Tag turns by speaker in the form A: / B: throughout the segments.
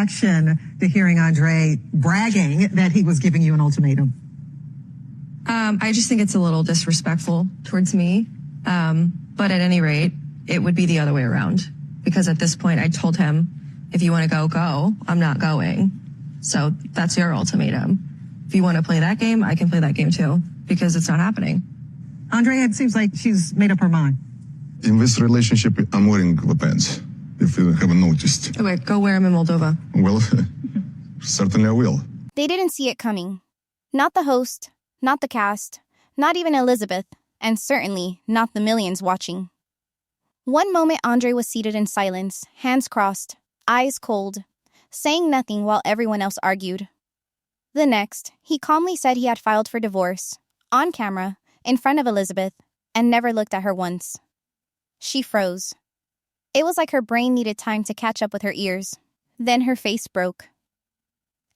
A: reaction to hearing Andrei bragging that he was giving you an ultimatum?
B: I just think it's a little disrespectful towards me. But at any rate, it would be the other way around. Because at this point, I told him, if you want to go, go. I'm not going. So that's your ultimatum. If you want to play that game, I can play that game too. Because it's not happening.
A: Andrei, it seems like she's made up her mind.
C: In this relationship, I'm wearing the pants, if you haven't noticed.
B: Okay, go wear them in Moldova.
C: Well, certainly I will.
D: They didn't see it coming. Not the host, not the cast, not even Elizabeth, and certainly not the millions watching. One moment Andrei was seated in silence, hands crossed, eyes cold, saying nothing while everyone else argued. The next, he calmly said he had filed for divorce, on camera, in front of Elizabeth, and never looked at her once. She froze. It was like her brain needed time to catch up with her ears. Then her face broke.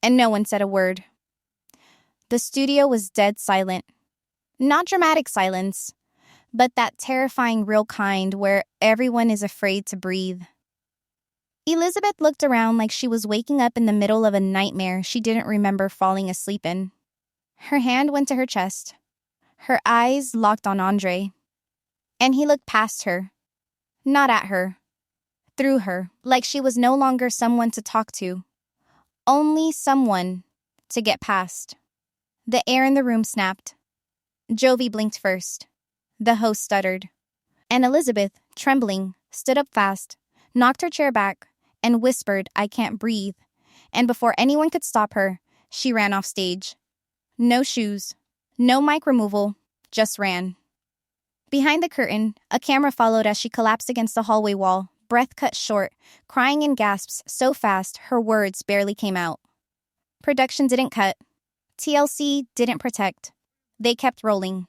D: And no one said a word. The studio was dead silent. Not dramatic silence, but that terrifying real kind where everyone is afraid to breathe. Elizabeth looked around like she was waking up in the middle of a nightmare she didn't remember falling asleep in. Her hand went to her chest. Her eyes locked on Andrei. And he looked past her. Not at her. Through her, like she was no longer someone to talk to. Only someone to get past. The air in the room snapped. Jovi blinked first. The host stuttered. And Elizabeth, trembling, stood up fast, knocked her chair back, and whispered, "I can't breathe." And before anyone could stop her, she ran off stage. No shoes, no mic removal, just ran. Behind the curtain, a camera followed as she collapsed against the hallway wall, breath cut short, crying in gasps so fast her words barely came out. Production didn't cut. TLC didn't protect. They kept rolling.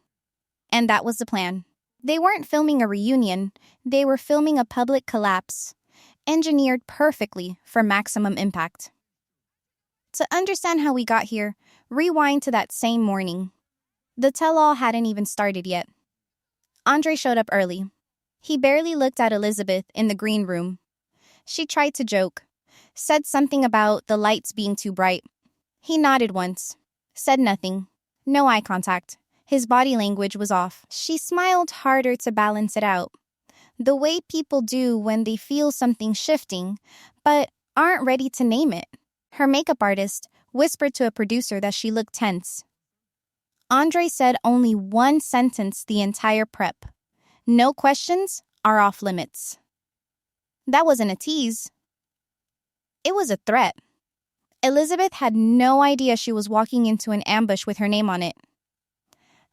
D: And that was the plan. They weren't filming a reunion. They were filming a public collapse, engineered perfectly for maximum impact. To understand how we got here, rewind to that same morning. The tell-all hadn't even started yet. Andrei showed up early. He barely looked at Elizabeth in the green room. She tried to joke, said something about the lights being too bright. He nodded once, said nothing, no eye contact. His body language was off. She smiled harder to balance it out, the way people do when they feel something shifting, but aren't ready to name it. Her makeup artist whispered to a producer that she looked tense. Andrei said only one sentence the entire prep. No questions are off limits. That wasn't a tease. It was a threat. Elizabeth had no idea she was walking into an ambush with her name on it.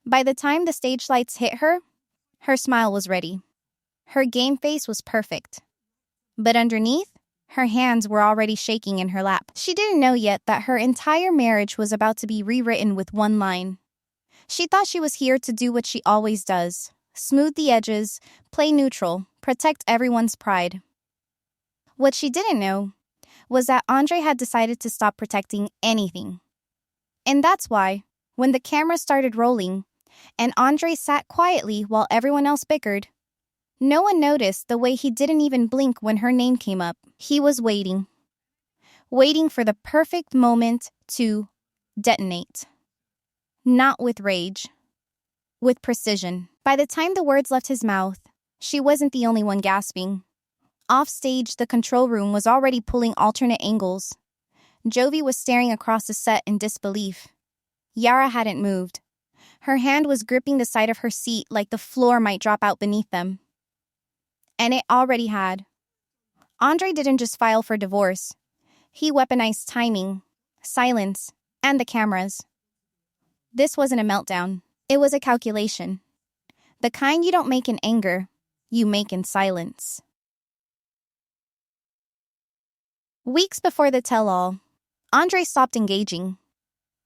D: By the time the stage lights hit her, her smile was ready. Her game face was perfect. But underneath, her hands were already shaking in her lap. She didn't know yet that her entire marriage was about to be rewritten with one line. She thought she was here to do what she always does. Smooth the edges, play neutral, protect everyone's pride. What she didn't know was that Andrei had decided to stop protecting anything. And that's why, when the camera started rolling, and Andrei sat quietly while everyone else bickered, no one noticed the way he didn't even blink when her name came up. He was waiting. Waiting for the perfect moment to detonate. Not with rage. With precision. By the time the words left his mouth, she wasn't the only one gasping. Offstage, the control room was already pulling alternate angles. Jovi was staring across the set in disbelief. Yara hadn't moved. Her hand was gripping the side of her seat like the floor might drop out beneath them. And it already had. Andrei didn't just file for divorce. He weaponized timing, silence, and the cameras. This wasn't a meltdown. It was a calculation. The kind you don't make in anger, you make in silence. Weeks before the tell-all, Andrei stopped engaging.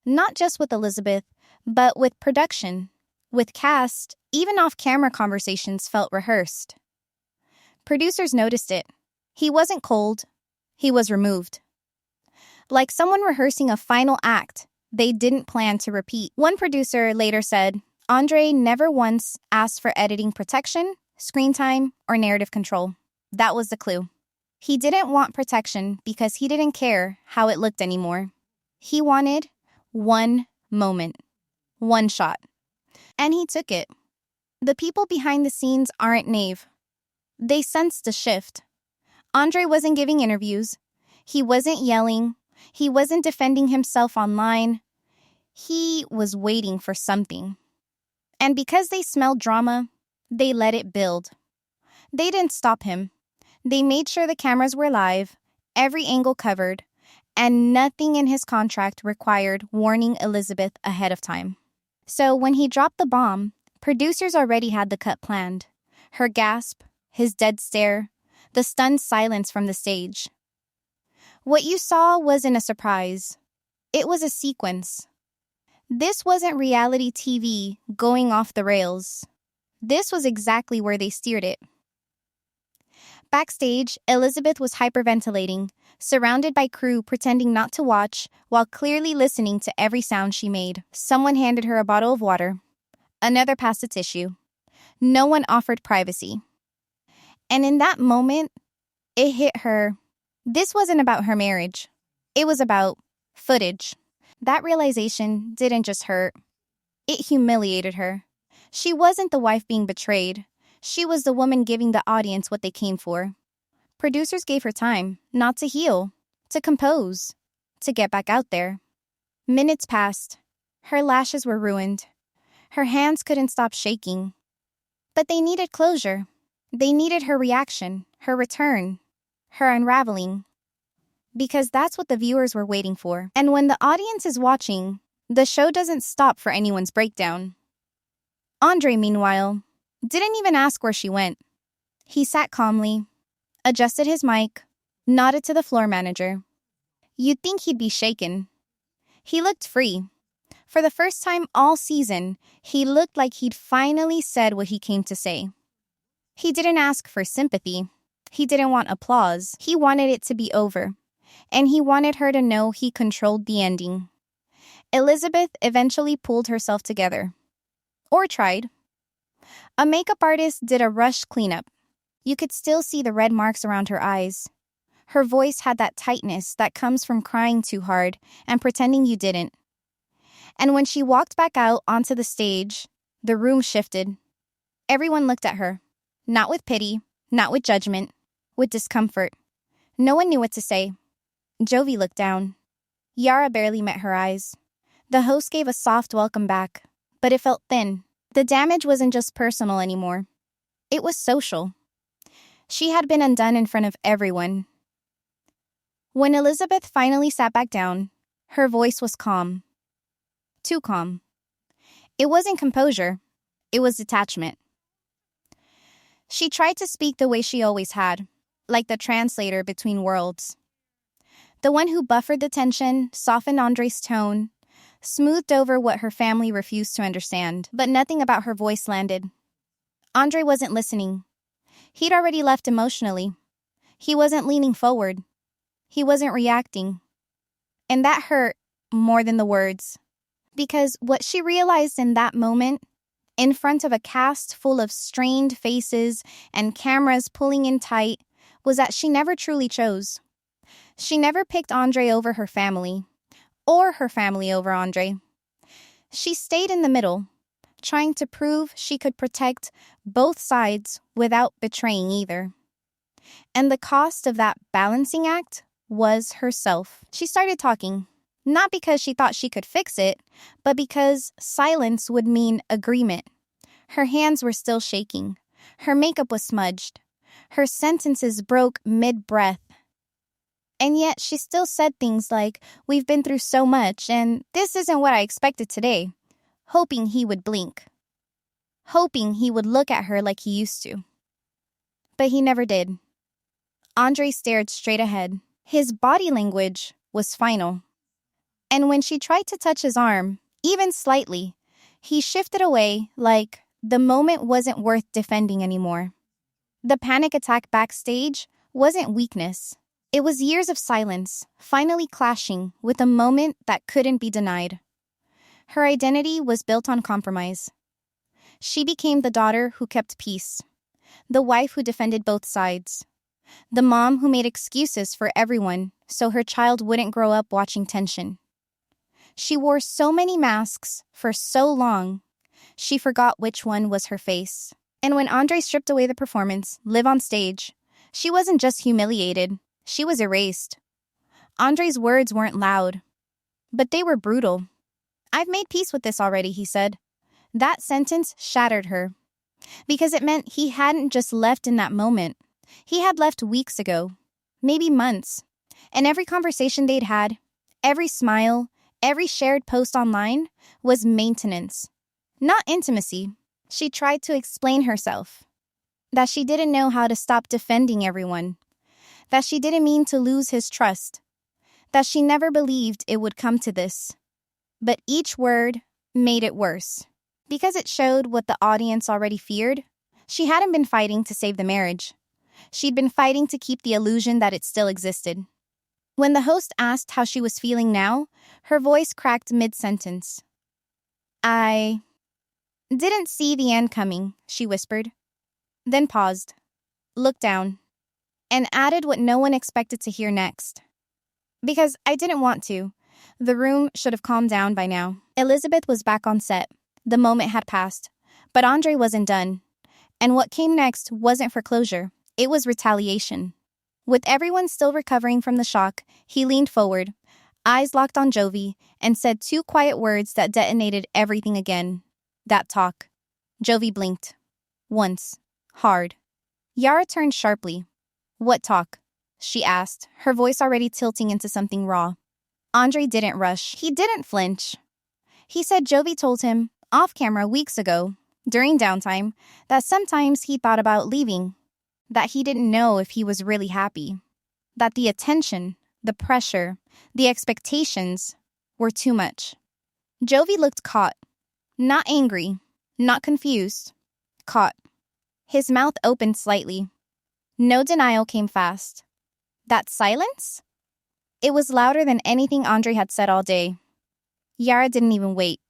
D: Not just with Elizabeth, but with production, with cast. Even off-camera conversations felt rehearsed. Producers noticed it. He wasn't cold. He was removed. Like someone rehearsing a final act they didn't plan to repeat. One producer later said, Andrei never once asked for editing protection, screen time, or narrative control. That was the clue. He didn't want protection because he didn't care how it looked anymore. He wanted one moment, one shot. And he took it. The people behind the scenes aren't naive. They sensed the shift. Andrei wasn't giving interviews. He wasn't yelling. He wasn't defending himself online. He was waiting for something. And because they smelled drama, they let it build. They didn't stop him. They made sure the cameras were live, every angle covered, and nothing in his contract required warning Elizabeth ahead of time. So when he dropped the bomb, producers already had the cut planned. Her gasp, his dead stare, the stunned silence from the stage. What you saw wasn't a surprise. It was a sequence. This wasn't reality TV going off the rails. This was exactly where they steered it. Backstage, Elizabeth was hyperventilating, surrounded by crew pretending not to watch while clearly listening to every sound she made. Someone handed her a bottle of water. Another passed a tissue. No one offered privacy. And in that moment, it hit her. This wasn't about her marriage. It was about footage. That realization didn't just hurt. It humiliated her. She wasn't the wife being betrayed. She was the woman giving the audience what they came for. Producers gave her time, not to heal, to compose, to get back out there. Minutes passed. Her lashes were ruined. Her hands couldn't stop shaking. But they needed closure. They needed her reaction, her return, her unraveling. Because that's what the viewers were waiting for. And when the audience is watching, the show doesn't stop for anyone's breakdown. Andrei, meanwhile, didn't even ask where she went. He sat calmly, adjusted his mic, nodded to the floor manager. You'd think he'd be shaken. He looked free. For the first time all season, he looked like he'd finally said what he came to say. He didn't ask for sympathy. He didn't want applause. He wanted it to be over. And he wanted her to know he controlled the ending. Elizabeth eventually pulled herself together. Or tried. A makeup artist did a rush cleanup. You could still see the red marks around her eyes. Her voice had that tightness that comes from crying too hard and pretending you didn't. And when she walked back out onto the stage, the room shifted. Everyone looked at her. Not with pity, not with judgment, with discomfort. No one knew what to say. Jovi looked down. Yara barely met her eyes. The host gave a soft welcome back, but it felt thin. The damage wasn't just personal anymore. It was social. She had been undone in front of everyone. When Elizabeth finally sat back down, her voice was calm. Too calm. It wasn't composure. It was detachment. She tried to speak the way she always had, like the translator between worlds. The one who buffered the tension, softened Andrei's tone, smoothed over what her family refused to understand, but nothing about her voice landed. Andrei wasn't listening. He'd already left emotionally. He wasn't leaning forward. He wasn't reacting. And that hurt more than the words. Because what she realized in that moment, in front of a cast full of strained faces and cameras pulling in tight, was that she never truly chose. She never picked Andrei over her family, or her family over Andrei. She stayed in the middle, trying to prove she could protect both sides without betraying either. And the cost of that balancing act was herself. She started talking, not because she thought she could fix it, but because silence would mean agreement. Her hands were still shaking. Her makeup was smudged. Her sentences broke mid-breath. And yet she still said things like, "We've been through so much, and this isn't what I expected today," hoping he would blink. Hoping he would look at her like he used to. But he never did. Andrei stared straight ahead. His body language was final. And when she tried to touch his arm, even slightly, he shifted away like the moment wasn't worth defending anymore. The panic attack backstage wasn't weakness. It was years of silence, finally clashing with a moment that couldn't be denied. Her identity was built on compromise. She became the daughter who kept peace, the wife who defended both sides, The mom who made excuses for everyone so her child wouldn't grow up watching tension. She wore so many masks for so long, she forgot which one was her face. And when Andrei stripped away the performance, live on stage, she wasn't just humiliated, she was erased. Andrei's words weren't loud, but they were brutal. "I've made peace with this already," he said. That sentence shattered her, because it meant he hadn't just left in that moment. He had left weeks ago, maybe months, and every conversation they'd had, every smile, every shared post online was maintenance, not intimacy. She tried to explain herself, that she didn't know how to stop defending everyone, that she didn't mean to lose his trust, that she never believed it would come to this. But each word made it worse, because it showed what the audience already feared. She hadn't been fighting to save the marriage. She'd been fighting to keep the illusion that it still existed. When the host asked how she was feeling now, her voice cracked mid-sentence. "I didn't see the end coming," she whispered, then paused, looked down, and added what no one expected to hear next. "Because I didn't want to. The room should have calmed down by now." Elizabeth was back on set. The moment had passed, but Andrei wasn't done. And what came next wasn't for closure. It was retaliation. With everyone still recovering from the shock, he leaned forward, eyes locked on Jovi, and said two quiet words that detonated everything again. "That talk." Jovi blinked. Once. Hard. Yara turned sharply. "What talk?" she asked, her voice already tilting into something raw. Andrei didn't rush. He didn't flinch. He said Jovi told him, off camera weeks ago, during downtime, that sometimes he thought about leaving, that he didn't know if he was really happy, that the attention, the pressure, the expectations were too much. Jovi looked caught. Not angry, not confused. Caught. His mouth opened slightly. No denial came fast. That silence? It was louder than anything Andrei had said all day. Yara didn't even wait.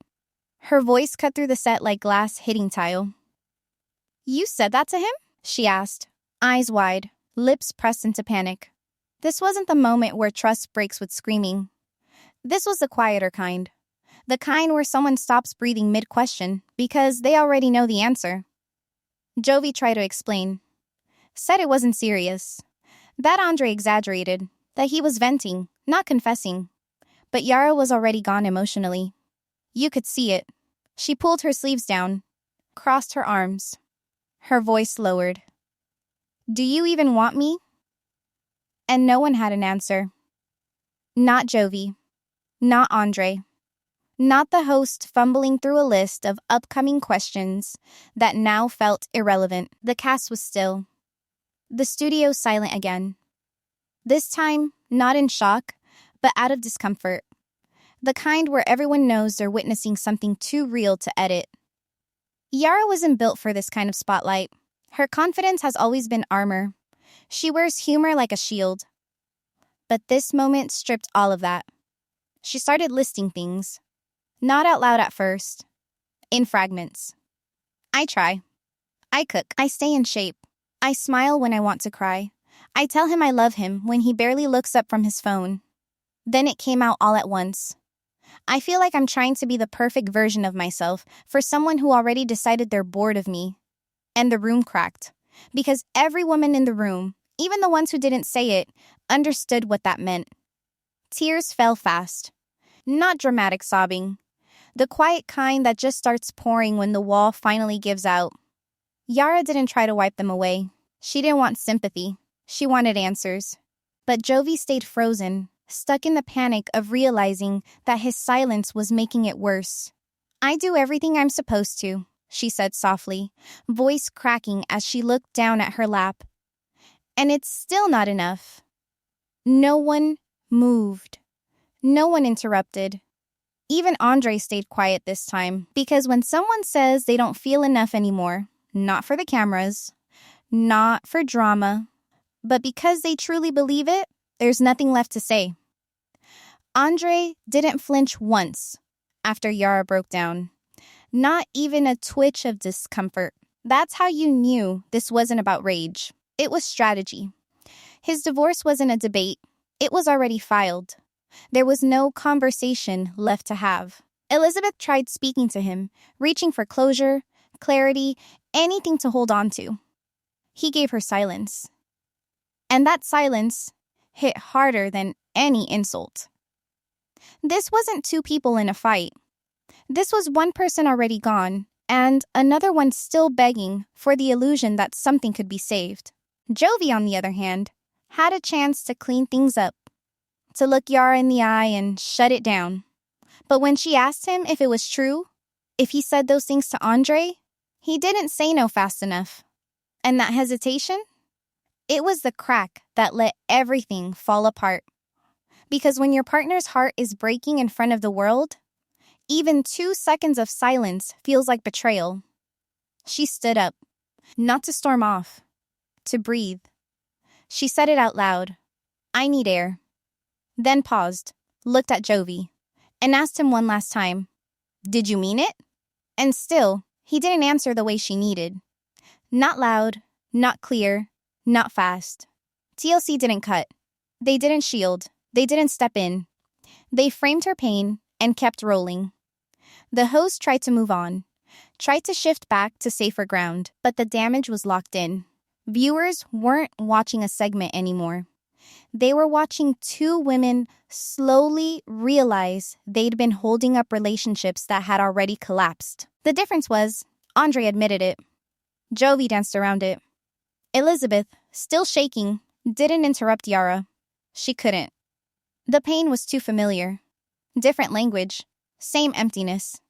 D: Her voice cut through the set like glass hitting tile. "You said that to him?" she asked, eyes wide, lips pressed into panic. This wasn't the moment where trust breaks with screaming. This was the quieter kind. The kind where someone stops breathing mid-question because they already know the answer. Jovi tried to explain. Said it wasn't serious. That Andrei exaggerated. That he was venting, not confessing. But Yara was already gone emotionally. You could see it. She pulled her sleeves down, crossed her arms. Her voice lowered. "Do you even want me?" And no one had an answer. Not Jovi. Not Andrei. Not the host fumbling through a list of upcoming questions that now felt irrelevant. The cast was still. The studio silent again. This time, not in shock, but out of discomfort. The kind where everyone knows they're witnessing something too real to edit. Yara wasn't built for this kind of spotlight. Her confidence has always been armor. She wears humor like a shield. But this moment stripped all of that. She started listing things. Not out loud at first. In fragments. "I try. I cook. I stay in shape. I smile when I want to cry. I tell him I love him when he barely looks up from his phone." Then it came out all at once. "I feel like I'm trying to be the perfect version of myself for someone who already decided they're bored of me." And the room cracked. Because every woman in the room, even the ones who didn't say it, understood what that meant. Tears fell fast. Not dramatic sobbing. The quiet kind that just starts pouring when the wall finally gives out. Yara didn't try to wipe them away. She didn't want sympathy. She wanted answers. But Jovi stayed frozen, stuck in the panic of realizing that his silence was making it worse. "I do everything I'm supposed to," she said softly, voice cracking as she looked down at her lap. "And it's still not enough." No one moved. No one interrupted. Even Andrei stayed quiet this time, because when someone says they don't feel enough anymore, not for the cameras, not for drama, but because they truly believe it, there's nothing left to say. Andrei didn't flinch once after Yara broke down. Not even a twitch of discomfort. That's how you knew this wasn't about rage. It was strategy. His divorce wasn't a debate. It was already filed. There was no conversation left to have. Elizabeth tried speaking to him, reaching for closure, clarity, anything to hold on to. He gave her silence. And that silence hit harder than any insult. This wasn't two people in a fight. This was one person already gone, and another one still begging for the illusion that something could be saved. Jovi, on the other hand, had a chance to clean things up, to look Yara in the eye and shut it down. But when she asked him if it was true, if he said those things to Andrei, he didn't say no fast enough. And that hesitation? It was the crack that let everything fall apart. Because when your partner's heart is breaking in front of the world, even 2 seconds of silence feels like betrayal. She stood up, not to storm off, to breathe. She said it out loud. I need air. Then paused, looked at Jovi, and asked him one last time, did you mean it? And still, he didn't answer the way she needed. Not loud, not clear, not fast. TLC didn't cut. They didn't shield. They didn't step in. They framed her pain and kept rolling. The host tried to move on, tried to shift back to safer ground, but the damage was locked in. Viewers weren't watching a segment anymore. They were watching two women slowly realize they'd been holding up relationships that had already collapsed. The difference was, Andrei admitted it. Jovi danced around it. Elizabeth, still shaking, didn't interrupt Yara. She couldn't. The pain was too familiar. Different language, same emptiness.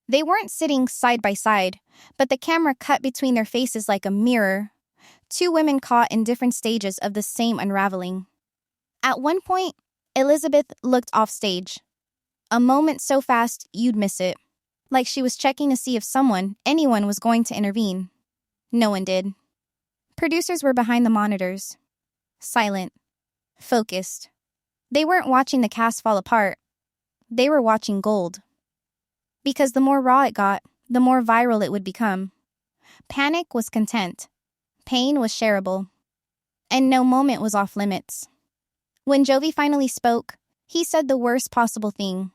D: They weren't sitting side by side, but the camera cut between their faces like a mirror. Two women caught in different stages of the same unraveling. At one point, Elizabeth looked off stage. A moment so fast you'd miss it. Like she was checking to see if anyone was going to intervene. No one did. Producers were behind the monitors. Silent. Focused. They weren't watching the cast fall apart. They were watching gold. Because the more raw it got, the more viral it would become. Panic was content. Pain was shareable. And no moment was off limits. When Jovi finally spoke, he said the worst possible thing.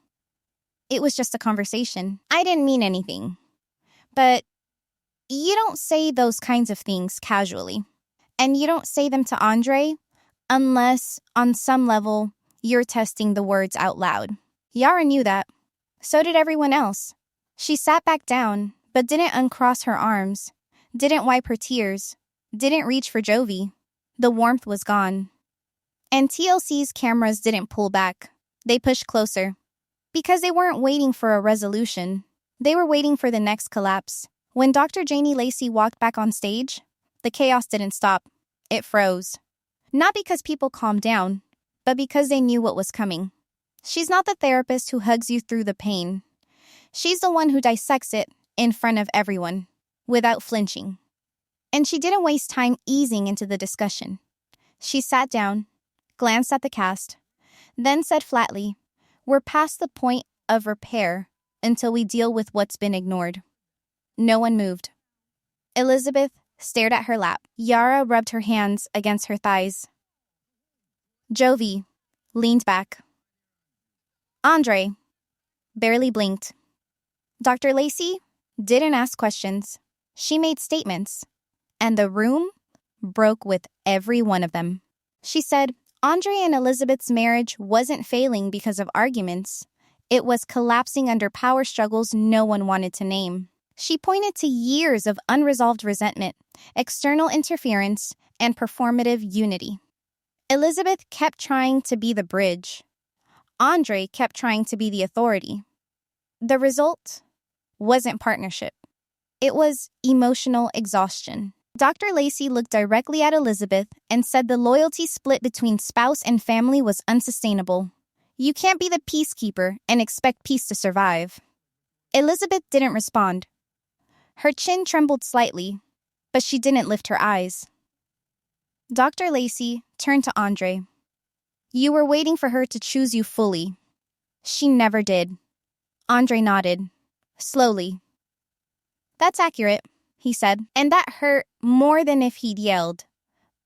D: It was just a conversation. I didn't mean anything. But you don't say those kinds of things casually. And you don't say them to Andrei unless, on some level, you're testing the words out loud. Yara knew that. So did everyone else. She sat back down, but didn't uncross her arms, didn't wipe her tears, didn't reach for Jovi. The warmth was gone. And TLC's cameras didn't pull back. They pushed closer. Because they weren't waiting for a resolution. They were waiting for the next collapse. When Dr. Janie Lacey walked back on stage, the chaos didn't stop. It froze. Not because people calmed down, but because they knew what was coming. She's not the therapist who hugs you through the pain. She's the one who dissects it in front of everyone, without flinching. And she didn't waste time easing into the discussion. She sat down, glanced at the cast, then said flatly, "We're past the point of repair until we deal with what's been ignored." No one moved. Elizabeth stared at her lap. Yara rubbed her hands against her thighs. Jovi leaned back. Andrei barely blinked. Dr. Lacey didn't ask questions. She made statements, and the room broke with every one of them. She said Andrei and Elizabeth's marriage wasn't failing because of arguments. It was collapsing under power struggles no one wanted to name. She pointed to years of unresolved resentment, external interference, and performative unity. Elizabeth kept trying to be the bridge. Andrei kept trying to be the authority. The result wasn't partnership. It was emotional exhaustion. Dr. Lacey looked directly at Elizabeth and said the loyalty split between spouse and family was unsustainable. You can't be the peacekeeper and expect peace to survive. Elizabeth didn't respond. Her chin trembled slightly, but she didn't lift her eyes. Dr. Lacey turned to Andrei. You were waiting for her to choose you fully. She never did. Andrei nodded, slowly. That's accurate, he said, and that hurt more than if he'd yelled.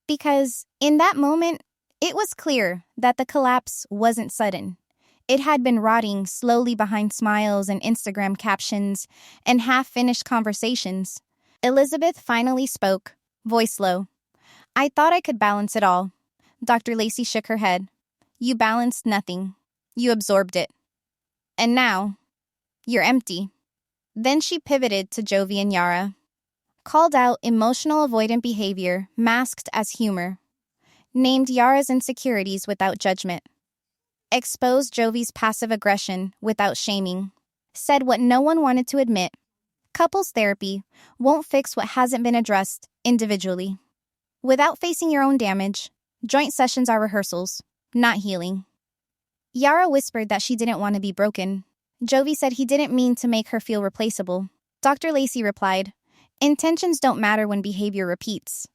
D: Because in that moment, It was clear that the collapse wasn't sudden. It had been rotting slowly behind smiles and Instagram captions and half-finished conversations. Elizabeth finally spoke, voice low. "I thought I could balance it all." Dr. Lacey shook her head. "You balanced nothing. You absorbed it. And now, you're empty." Then she pivoted to Jovi and Yara. Called out emotional avoidant behavior masked as humor. Named Yara's insecurities without judgment. Exposed Jovi's passive aggression without shaming. Said what no one wanted to admit. Couples therapy won't fix what hasn't been addressed individually. Without facing your own damage, joint sessions are rehearsals, not healing. Yara whispered that she didn't want to be broken. Jovi said he didn't mean to make her feel replaceable. Dr. Lacey replied, "Intentions don't matter when behavior repeats."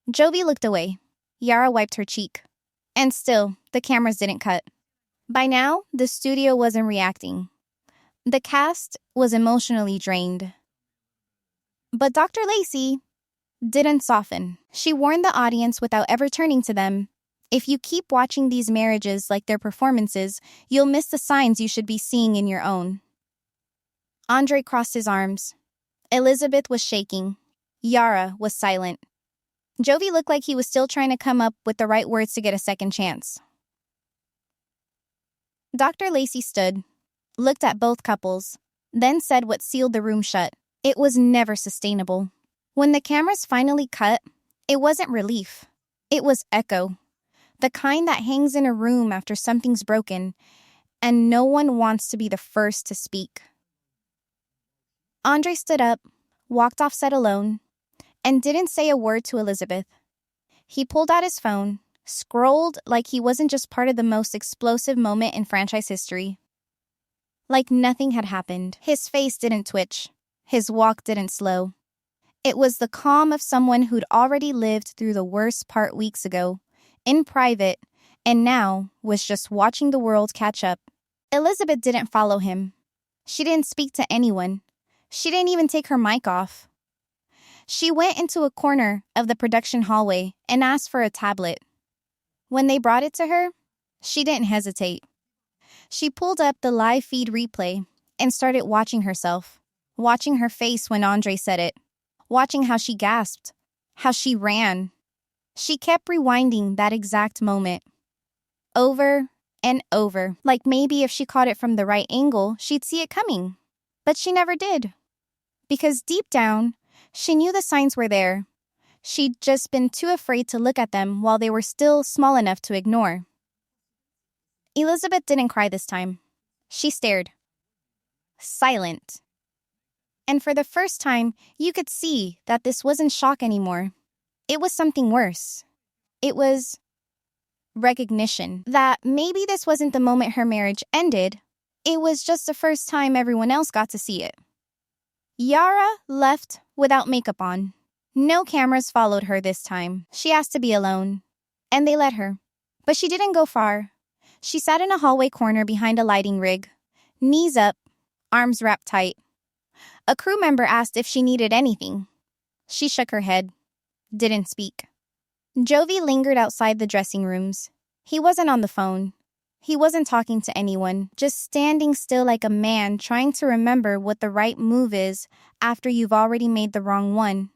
D: Jovi looked away. Yara wiped her cheek. And still, the cameras didn't cut. By now, the studio wasn't reacting. The cast was emotionally drained. But Dr. Lacey didn't soften. She warned the audience without ever turning to them. If you keep watching these marriages like their performances, you'll miss the signs you should be seeing in your own. Andrei crossed his arms. Elizabeth was shaking. Yara was silent. Jovi looked like he was still trying to come up with the right words to get a second chance. Dr. Lacey stood, looked at both couples, then said what sealed the room shut. It was never sustainable. When the cameras finally cut, it wasn't relief. It was echo. The kind that hangs in a room after something's broken, and no one wants to be the first to speak. Andrei stood up, walked off set alone, and didn't say a word to Elizabeth. He pulled out his phone, scrolled like he wasn't just part of the most explosive moment in franchise history. Like nothing had happened. His face didn't twitch. His walk didn't slow. It was the calm of someone who'd already lived through the worst part weeks ago, in private, and now was just watching the world catch up. Elizabeth didn't follow him. She didn't speak to anyone. She didn't even take her mic off. She went into a corner of the production hallway and asked for a tablet. When they brought it to her, she didn't hesitate. She pulled up the live feed replay and started watching herself, watching her face when Andrei said it, watching how she gasped, how she ran. She kept rewinding that exact moment. Over and over, like maybe if she caught it from the right angle, she'd see it coming. But she never did. Because deep down, she knew the signs were there. She'd just been too afraid to look at them while they were still small enough to ignore. Elizabeth didn't cry this time. She stared. Silent. And for the first time, you could see that this wasn't shock anymore. It was something worse. It was recognition that maybe this wasn't the moment her marriage ended. It was just the first time everyone else got to see it. Yara left without makeup on. No cameras followed her this time. She asked to be alone. And they let her. But she didn't go far. She sat in a hallway corner behind a lighting rig. Knees up, arms wrapped tight. A crew member asked if she needed anything. She shook her head. Didn't speak. Jovi lingered outside the dressing rooms. He wasn't on the phone. He wasn't talking to anyone, just standing still like a man trying to remember what the right move is after you've already made the wrong one.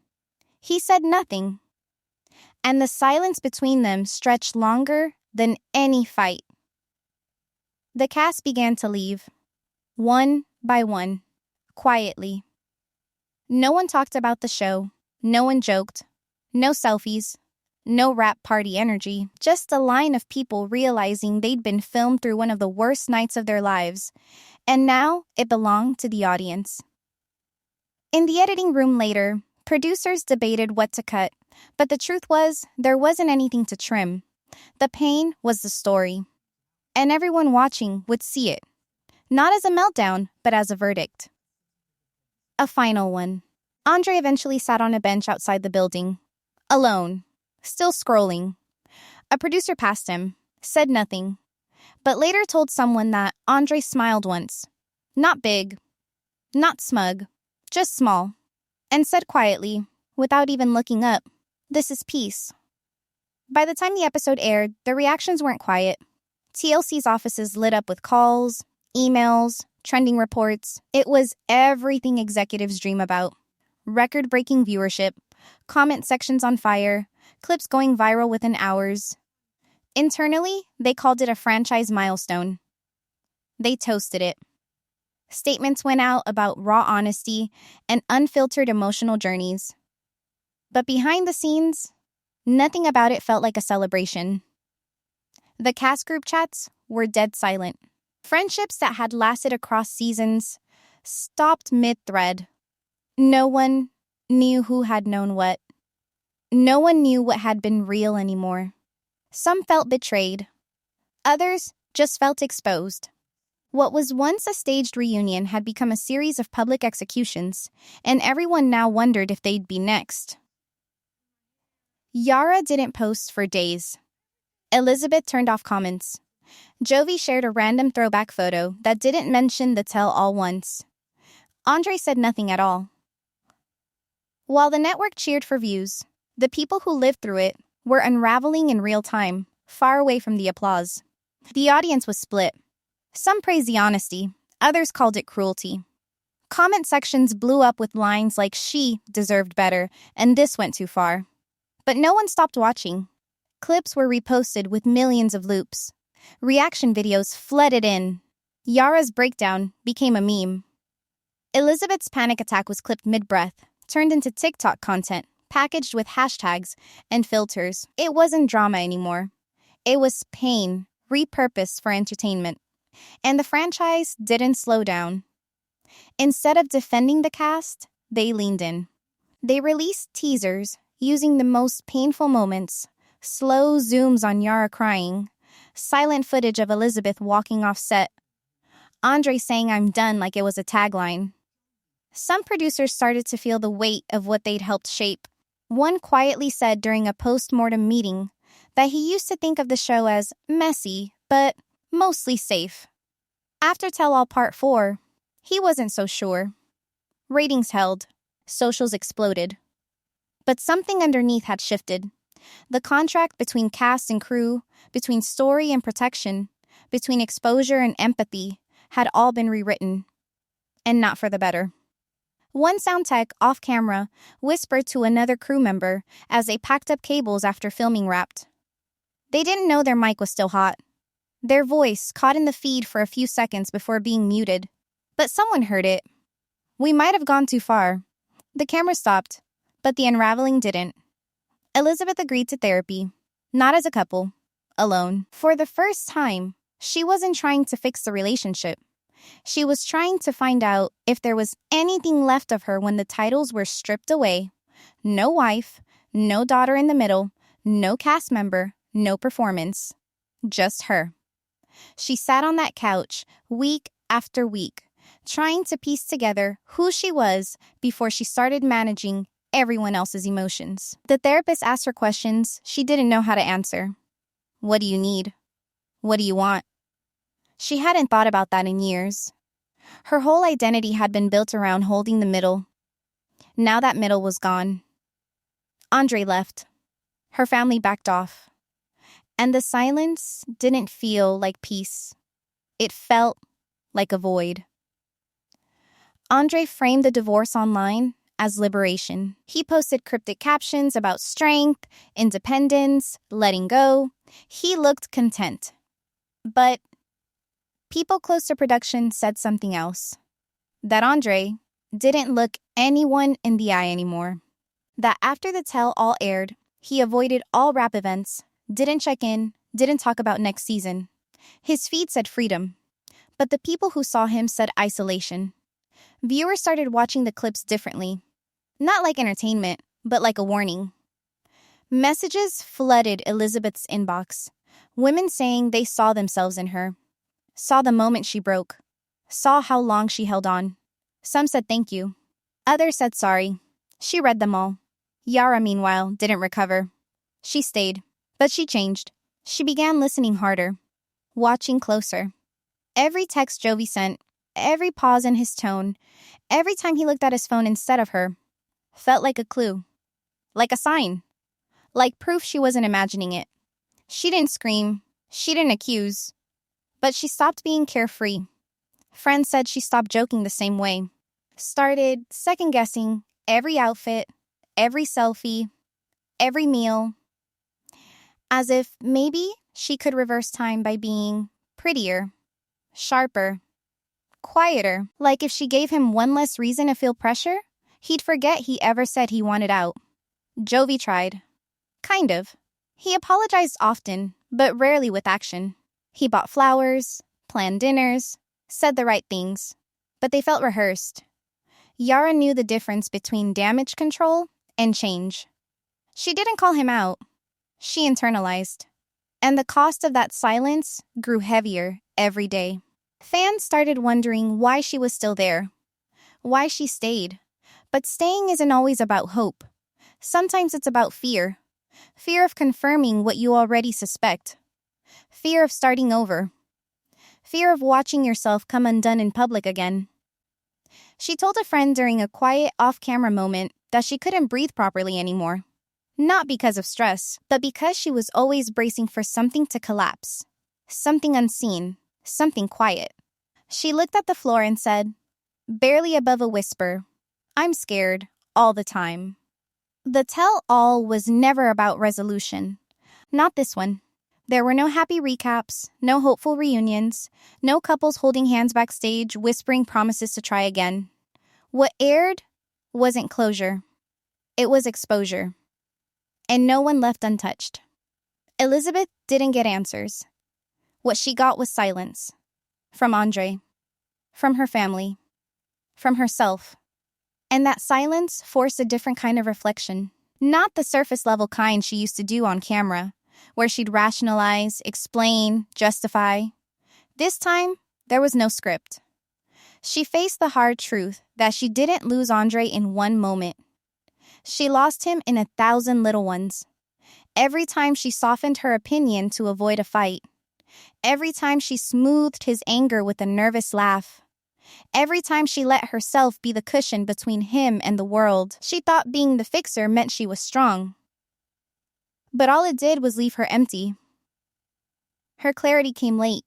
D: He said nothing. And the silence between them stretched longer than any fight. The cast began to leave, one by one, quietly. No one talked about the show. No one joked. No selfies. No rap party energy, just a line of people realizing they'd been filmed through one of the worst nights of their lives, and now it belonged to the audience. In the editing room later, producers debated what to cut, but the truth was, there wasn't anything to trim. The pain was the story. And everyone watching would see it, not as a meltdown, but as a verdict. A final one. Andrei eventually sat on a bench outside the building, alone. Still scrolling. A producer passed him, said nothing, but later told someone that Andrei smiled once. Not big, not smug, just small, and said quietly, without even looking up, "This is peace." By the time the episode aired, the reactions weren't quiet. TLC's offices lit up with calls, emails, trending reports. It was everything executives dream about. Record-breaking viewership, comment sections on fire, clips going viral within hours. Internally, they called it a franchise milestone. They toasted it. Statements went out about raw honesty and unfiltered emotional journeys. But behind the scenes, nothing about it felt like a celebration. The cast group chats were dead silent. Friendships that had lasted across seasons stopped mid-thread. No one knew who had known what. No one knew what had been real anymore. Some felt betrayed. Others just felt exposed. What was once a staged reunion had become a series of public executions, and everyone now wondered if they'd be next. Yara didn't post for days. Elizabeth turned off comments. Jovi shared a random throwback photo that didn't mention the tell-all once. Andrei said nothing at all. While the network cheered for views, the people who lived through it were unraveling in real time, far away from the applause. The audience was split. Some praised the honesty, others called it cruelty. Comment sections blew up with lines like "she deserved better" and "this went too far." But no one stopped watching. Clips were reposted with millions of loops. Reaction videos flooded in. Yara's breakdown became a meme. Elizabeth's panic attack was clipped mid-breath, turned into TikTok content, packaged with hashtags and filters. It wasn't drama anymore. It was pain, repurposed for entertainment. And the franchise didn't slow down. Instead of defending the cast, they leaned in. They released teasers using the most painful moments, slow zooms on Yara crying, silent footage of Elizabeth walking off set, Andrei saying "I'm done" like it was a tagline. Some producers started to feel the weight of what they'd helped shape. One quietly said during a post-mortem meeting that he used to think of the show as messy, but mostly safe. After Tell All Part 4, he wasn't so sure. Ratings held. Socials exploded. But something underneath had shifted. The contract between cast and crew, between story and protection, between exposure and empathy, had all been rewritten. And not for the better. One sound tech, off-camera, whispered to another crew member as they packed up cables after filming wrapped. They didn't know their mic was still hot. Their voice caught in the feed for a few seconds before being muted. But someone heard it. We might have gone too far. The camera stopped, but the unraveling didn't. Elizabeth agreed to therapy, not as a couple, alone. For the first time, she wasn't trying to fix the relationship. She was trying to find out if there was anything left of her when the titles were stripped away. No wife, no daughter in the middle, no cast member, no performance. Just her. She sat on that couch week after week, trying to piece together who she was before she started managing everyone else's emotions. The therapist asked her questions she didn't know how to answer. What do you need? What do you want? She hadn't thought about that in years. Her whole identity had been built around holding the middle. Now that middle was gone. Andrei left. Her family backed off. And the silence didn't feel like peace. It felt like a void. Andrei framed the divorce online as liberation. He posted cryptic captions about strength, independence, letting go. He looked content. But people close to production said something else. That Andrei didn't look anyone in the eye anymore. That after the tell-all aired, he avoided all rap events, didn't check in, didn't talk about next season. His feed said freedom, but the people who saw him said isolation. Viewers started watching the clips differently. Not like entertainment, but like a warning. Messages flooded Elizabeth's inbox. Women saying they saw themselves in her. Saw the moment she broke. Saw how long she held on. Some said thank you. Others said sorry. She read them all. Yara, meanwhile, didn't recover. She stayed, but she changed. She began listening harder, watching closer. Every text Jovi sent, every pause in his tone, every time he looked at his phone instead of her, felt like a clue. Like a sign. like proof she wasn't imagining it. She didn't scream. She didn't accuse. But she stopped being carefree. Friends said she stopped joking the same way. Started second-guessing every outfit, every selfie, every meal. As if maybe she could reverse time by being prettier, sharper, quieter. Like if she gave him one less reason to feel pressure, he'd forget he ever said he wanted out. Jovi tried. Kind of. He apologized often, but rarely with action. He bought flowers, planned dinners, said the right things, but they felt rehearsed. Yara knew the difference between damage control and change. She didn't call him out. She internalized. And the cost of that silence grew heavier every day. Fans started wondering why she was still there, why she stayed. But staying isn't always about hope. Sometimes it's about fear. Fear of confirming what you already suspect. Fear of starting over. Fear of watching yourself come undone in public again. She told a friend during a quiet off-camera moment that she couldn't breathe properly anymore. Not because of stress, but because she was always bracing for something to collapse. Something unseen, something quiet. She looked at the floor and said, barely above a whisper, "I'm scared, all the time." The tell-all was never about resolution. Not this one. There were no happy recaps, no hopeful reunions, no couples holding hands backstage, whispering promises to try again. What aired wasn't closure. It was exposure. And no one left untouched. Elizabeth didn't get answers. What she got was silence. From Andrei. From her family. From herself. And that silence forced a different kind of reflection. Not the surface-level kind she used to do on camera, where she'd rationalize, explain, justify. This time, there was no script. She faced the hard truth that she didn't lose Andrei in one moment. She lost him in 1,000 little ones. Every time she softened her opinion to avoid a fight. Every time she smoothed his anger with a nervous laugh. Every time she let herself be the cushion between him and the world. She thought being the fixer meant she was strong. But all it did was leave her empty. Her clarity came late.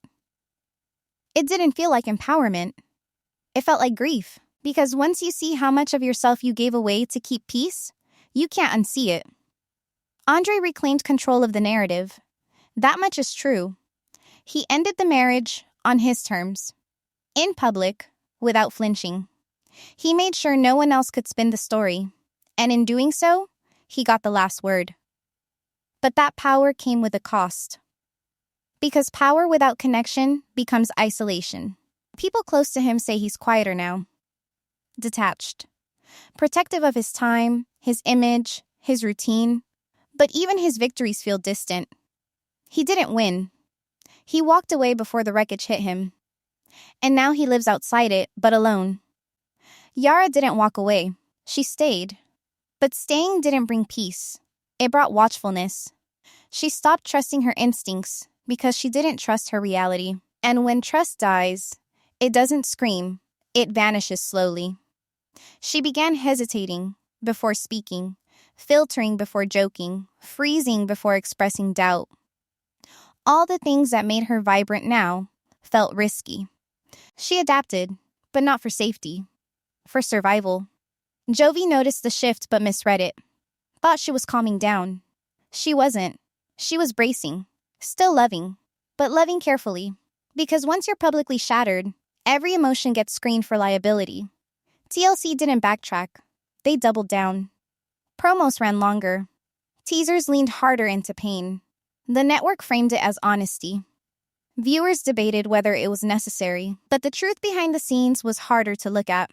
D: It didn't feel like empowerment. It felt like grief. Because once you see how much of yourself you gave away to keep peace, you can't unsee it. Andrei reclaimed control of the narrative. That much is true. He ended the marriage on his terms. In public, without flinching. He made sure no one else could spin the story. And in doing so, he got the last word. But that power came with a cost. Because power without connection becomes isolation. People close to him say he's quieter now. Detached. Protective of his time, his image, his routine. But even his victories feel distant. He didn't win. He walked away before the wreckage hit him. And now he lives outside it, but alone. Yara didn't walk away. She stayed. But staying didn't bring peace. It brought watchfulness. She stopped trusting her instincts because she didn't trust her reality. And when trust dies, it doesn't scream. It vanishes slowly. She began hesitating before speaking, filtering before joking, freezing before expressing doubt. All the things that made her vibrant now felt risky. She adapted, but not for safety, for survival. Jovi noticed the shift but misread it. Thought she was calming down. She wasn't. She was bracing, still loving, but loving carefully. Because once you're publicly shattered, every emotion gets screened for liability. TLC didn't backtrack. They doubled down. Promos ran longer. Teasers leaned harder into pain. The network framed it as honesty. Viewers debated whether it was necessary, but the truth behind the scenes was harder to look at.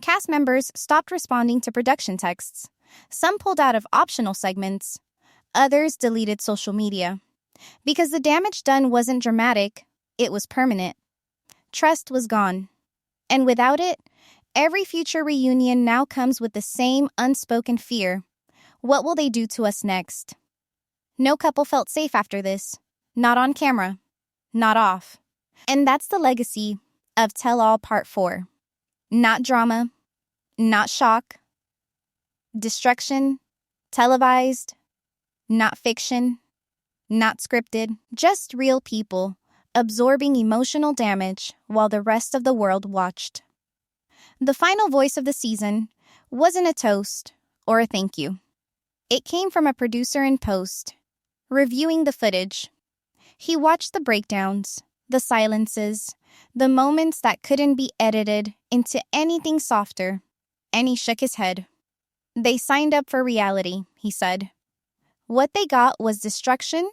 D: Cast members stopped responding to production texts. Some pulled out of optional segments. Others deleted social media. Because the damage done wasn't dramatic, it was permanent. Trust was gone. And without it, every future reunion now comes with the same unspoken fear. What will they do to us next? No couple felt safe after this. Not on camera. Not off. And that's the legacy of Tell All Part 4. Not drama. Not shock. Destruction. Televised. Not fiction, not scripted, just real people absorbing emotional damage while the rest of the world watched. The final voice of the season wasn't a toast or a thank you. It came from a producer in post, reviewing the footage. He watched the breakdowns, the silences, the moments that couldn't be edited into anything softer, and he shook his head. They signed up for reality, he said. What they got was destruction